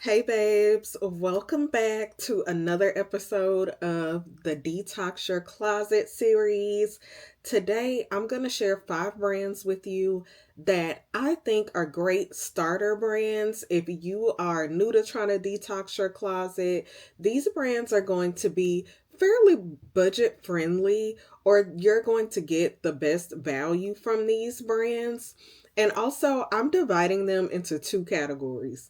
Hey babes, welcome back to another episode of the Detox Your Closet series. Today I'm going to share 5 brands with you that I think are great starter brands. If you are new to trying to detox your closet, these brands are going to be fairly budget friendly, or you're going to get the best value from these brands. And also, I'm dividing them into 2 categories.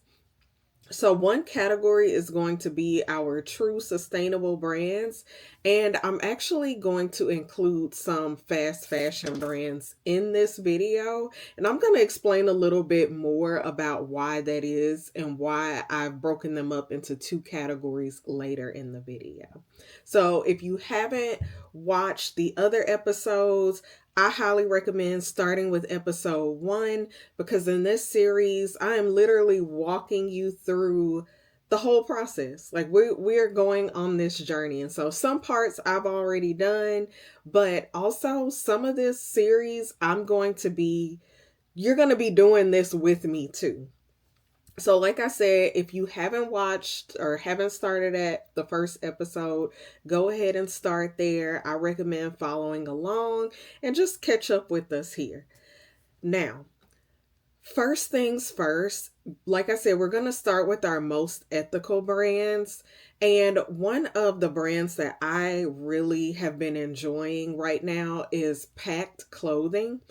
So, one category is going to be our true sustainable brands, and I'm actually going to include some fast fashion brands in this video. And I'm going to explain a little bit more about why that is and why I've broken them up into 2 categories later in the video. So, if you haven't watched the other episodes, I highly recommend starting with episode 1 because in this series, I am literally walking you through the whole process. Like we're going on this journey. And so some parts I've already done, but also some of this series you're going to be doing this with me too. So, like I said, if you haven't watched or haven't started at the first episode, go ahead and start there. I recommend following along and just catch up with us here. Now, first things first, like I said, we're going to start with our most ethical brands. And one of the brands that I really have been enjoying right now is Packed Clothing.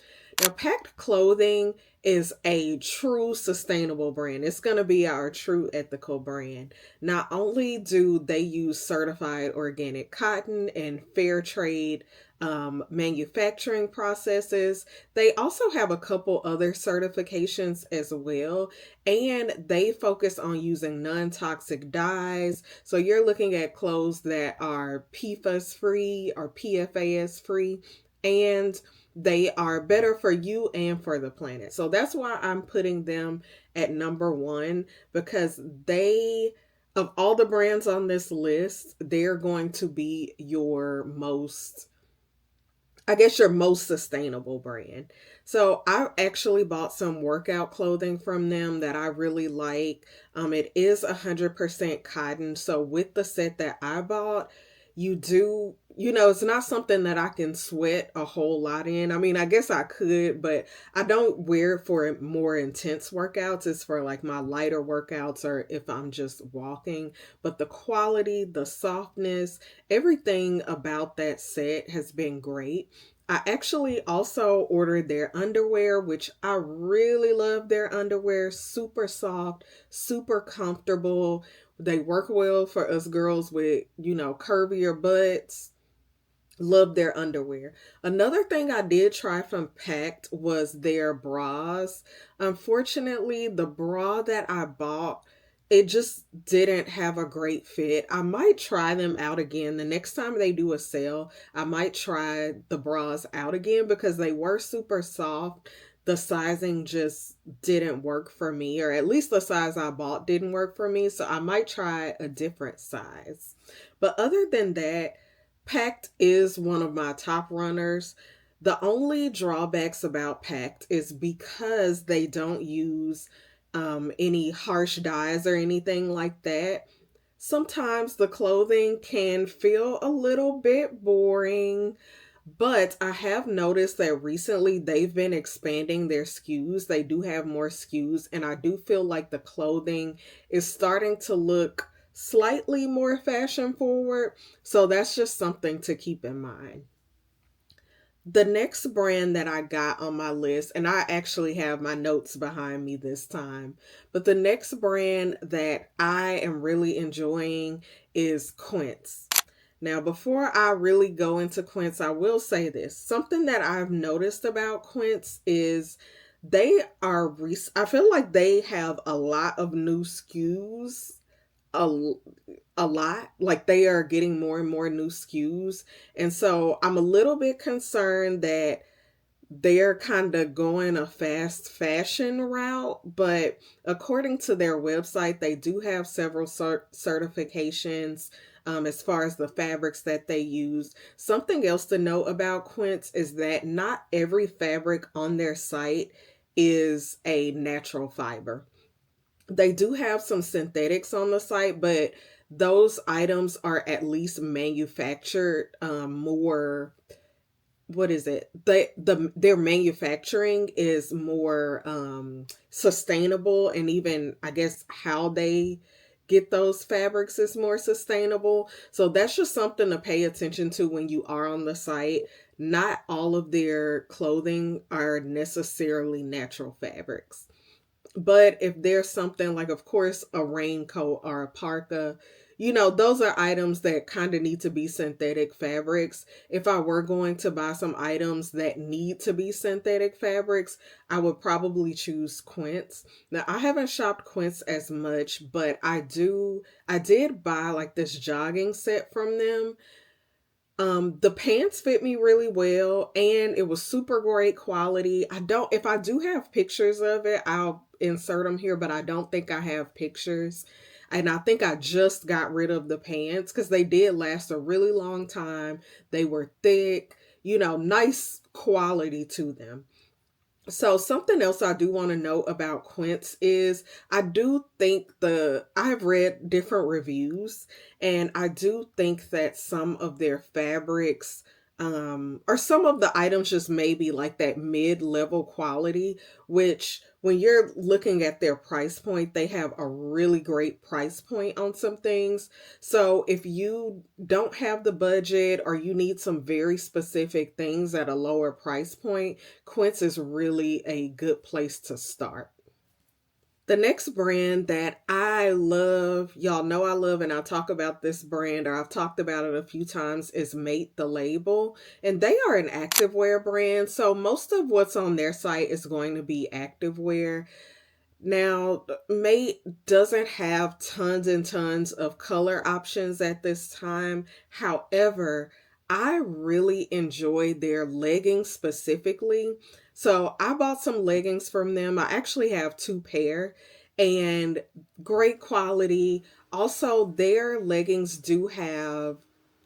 Now, Packed Clothing is a true sustainable brand. It's going to be our true ethical brand. Not only do they use certified organic cotton and fair trade manufacturing processes, they also have a couple other certifications as well, and they focus on using non-toxic dyes. So you're looking at clothes that are PFAS free or PFAS free, and they are better for you and for the planet. So that's why I'm putting them at number 1, because of all the brands on this list, they're going to be your most sustainable brand. So I actually bought some workout clothing from them that I really like. It is 100% cotton. So with the set that I bought, it's not something that I can sweat a whole lot in. I mean, I guess I could, but I don't wear it for more intense workouts. It's for like my lighter workouts or if I'm just walking. But the quality, the softness, everything about that set has been great. I actually also ordered their underwear, which I really love their underwear. Super soft, super comfortable. They work well for us girls with, curvier butts. Love their underwear. Another thing I did try from Pact was their bras. Unfortunately, the bra that I bought, it just didn't have a great fit. I might try them out again. The next time they do a sale, I might try the bras out again because they were super soft. The sizing just didn't work for me, or at least the size I bought didn't work for me. So I might try a different size. But other than that, Pact is one of my top runners. The only drawbacks about Pact is because they don't use any harsh dyes or anything like that. Sometimes the clothing can feel a little bit boring, but I have noticed that recently they've been expanding their SKUs. They do have more SKUs, and I do feel like the clothing is starting to look slightly more fashion forward. So that's just something to keep in mind. The next brand that I got on my list, and I actually have my notes behind me this time, but the next brand that I am really enjoying is Quince. Now, before I really go into Quince, I will say this. Something that I've noticed about Quince is I feel like they have a lot of new SKUs, a, a lot. Like they are getting more and more new SKUs. And so I'm a little bit concerned that they're kind of going a fast fashion route, but according to their website, they do have several certifications as far as the fabrics that they use. Something else to note about Quince is that not every fabric on their site is a natural fiber. They do have some synthetics on the site, but those items are at least manufactured more. What is it? Their manufacturing is more sustainable, and even I guess how they get those fabrics is more sustainable. So that's just something to pay attention to when you are on the site. Not all of their clothing are necessarily natural fabrics. But if there's something like, of course, a raincoat or a parka, those are items that kind of need to be synthetic fabrics. If I were going to buy some items that need to be synthetic fabrics, I would probably choose Quince. Now, I haven't shopped Quince as much, but I did buy like this jogging set from them. The pants fit me really well and it was super great quality. If I do have pictures of it, I'll insert them here, but I don't think I have pictures. And I think I just got rid of the pants because they did last a really long time. They were thick, nice quality to them. So something else I do want to note about Quince is I do think I've read different reviews and I do think that some of their fabrics or some of the items just maybe like that mid-level quality, which when you're looking at their price point, they have a really great price point on some things. So if you don't have the budget or you need some very specific things at a lower price point, Quince is really a good place to start. The next brand that I love, y'all know I love, and I talk about this brand, or I've talked about it a few times, is Mate the Label. And they are an activewear brand. So most of what's on their site is going to be activewear. Now, Mate doesn't have tons and tons of color options at this time. However, I really enjoy their leggings specifically. So I bought some leggings from them. I actually have two pair and great quality. Also, their leggings do have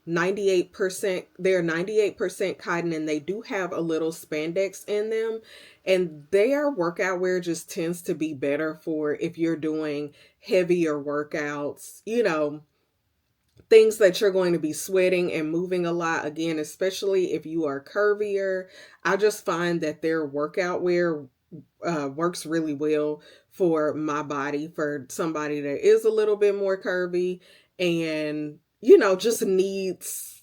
98%, they're 98% cotton and they do have a little spandex in them. And their workout wear just tends to be better for if you're doing heavier workouts, things that you're going to be sweating and moving a lot. Again, especially if you are curvier, I just find that their workout wear works really well for my body, for somebody that is a little bit more curvy and, just needs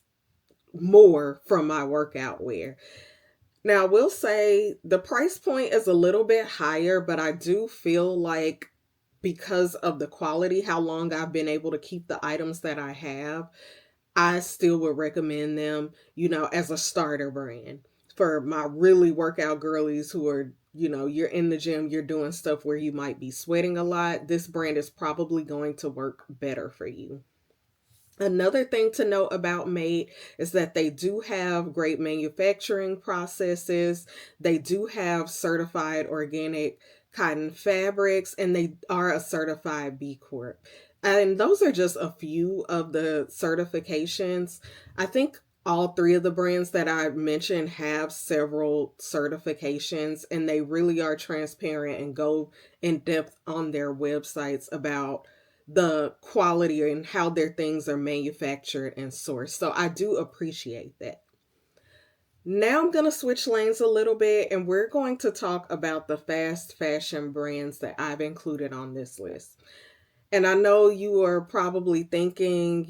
more from my workout wear. Now, I will say the price point is a little bit higher, but I do feel like because of the quality, how long I've been able to keep the items that I have, I still would recommend them, as a starter brand for my really workout girlies who are, you're in the gym, you're doing stuff where you might be sweating a lot. This brand is probably going to work better for you. Another thing to note about Mate is that they do have great manufacturing processes. They do have certified organic cotton fabrics and they are a certified B Corp. And those are just a few of the certifications. I think all three of the brands that I mentioned have several certifications and they really are transparent and go in depth on their websites about the quality and how their things are manufactured and sourced. So I do appreciate that. Now I'm going to switch lanes a little bit and we're going to talk about the fast fashion brands that I've included on this list. And I know you are probably thinking,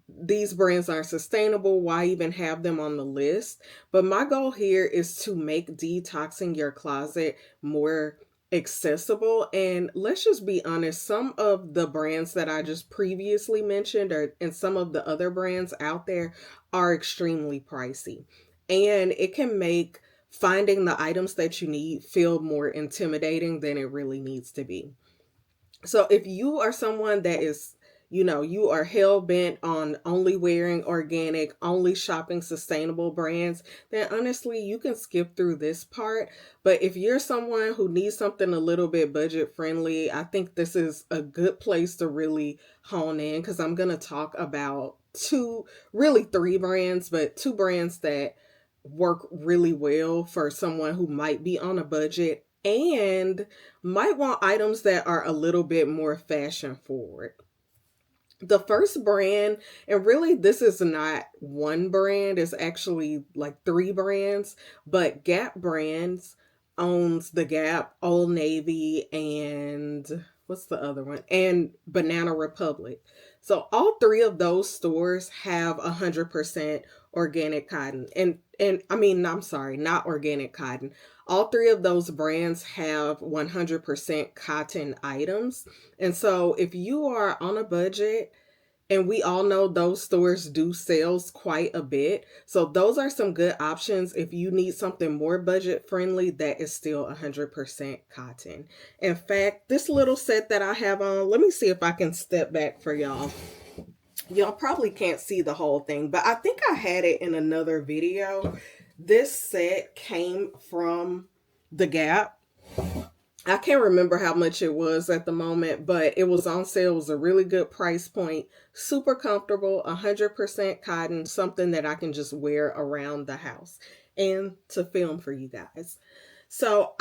these brands aren't sustainable. Why even have them on the list? But my goal here is to make detoxing your closet more accessible. And let's just be honest, some of the brands that I just previously mentioned and some of the other brands out there are extremely pricey. And it can make finding the items that you need feel more intimidating than it really needs to be. So if you are someone that is, you are hell bent on only wearing organic, only shopping sustainable brands, then honestly, you can skip through this part. But if you're someone who needs something a little bit budget friendly, I think this is a good place to really hone in because I'm going to talk about really three brands, but two brands that work really well for someone who might be on a budget and might want items that are a little bit more fashion forward. The first brand, and really this is not one brand, it's actually like three brands, but Gap Brands owns the Gap, Old Navy, and what's the other one? And Banana Republic. So all three of those stores have 100% organic cotton. And I mean, I'm sorry, not organic cotton. All three of those brands have 100% cotton items. And so if you are on a budget, and we all know those stores do sales quite a bit. So those are some good options if you need something more budget friendly that is still 100% cotton. In fact, this little set that I have on, let me see if I can step back for y'all. Y'all probably can't see the whole thing, but I think I had it in another video. This set came from the Gap. I can't remember how much it was at the moment, but it was on sale. It was a really good price point. Super comfortable, 100% cotton, something that I can just wear around the house and to film for you guys. So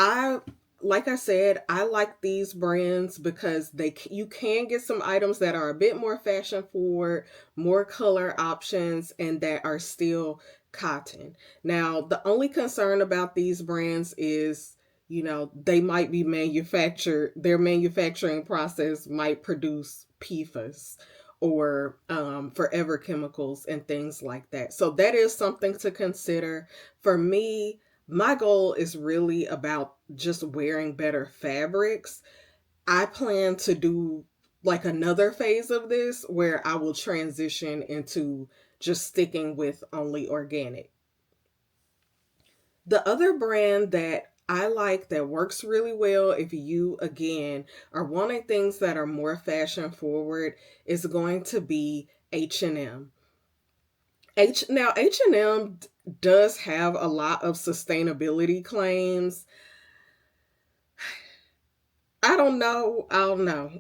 like I said, I like these brands because you can get some items that are a bit more fashion forward, more color options, and that are still cotton. Now, the only concern about these brands is, they might be their manufacturing process might produce PFAS or forever chemicals and things like that. So that is something to consider. For me, my goal is really about just wearing better fabrics. I plan to do like another phase of this where I will transition into just sticking with only organic. The other brand that I like that works really well if you, again, are wanting things that are more fashion forward is going to be H&M. Now, H&M does have a lot of sustainability claims. I don't know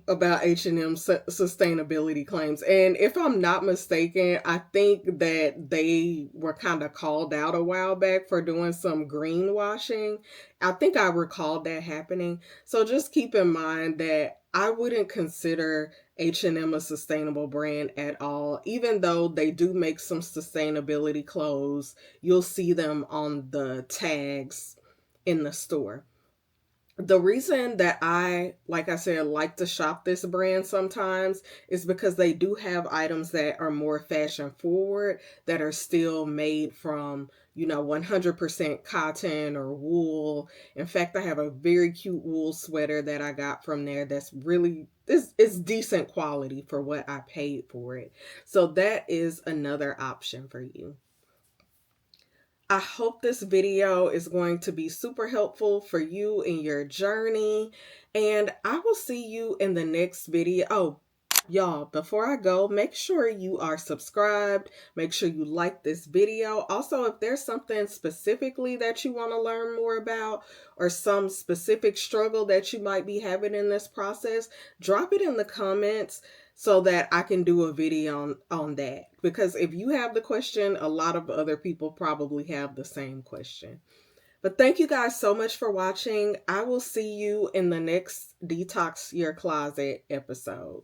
about H&M sustainability claims. And if I'm not mistaken, I think that they were kind of called out a while back for doing some greenwashing. I think I recalled that happening. So just keep in mind that I wouldn't consider H&M a sustainable brand at all. Even though they do make some sustainability clothes, you'll see them on the tags in the store. The reason that like I said, like to shop this brand sometimes is because they do have items that are more fashion forward, that are still made from, 100% cotton or wool. In fact, I have a very cute wool sweater that I got from there that's really, it's decent quality for what I paid for it. So that is another option for you. I hope this video is going to be super helpful for you in your journey, and I will see you in the next video. Oh, y'all, before I go, make sure you are subscribed. Make sure you like this video. Also, if there's something specifically that you want to learn more about or some specific struggle that you might be having in this process, drop it in the comments so that I can do a video on that. Because if you have the question, a lot of other people probably have the same question. But thank you guys so much for watching. I will see you in the next Detox Your Closet episode.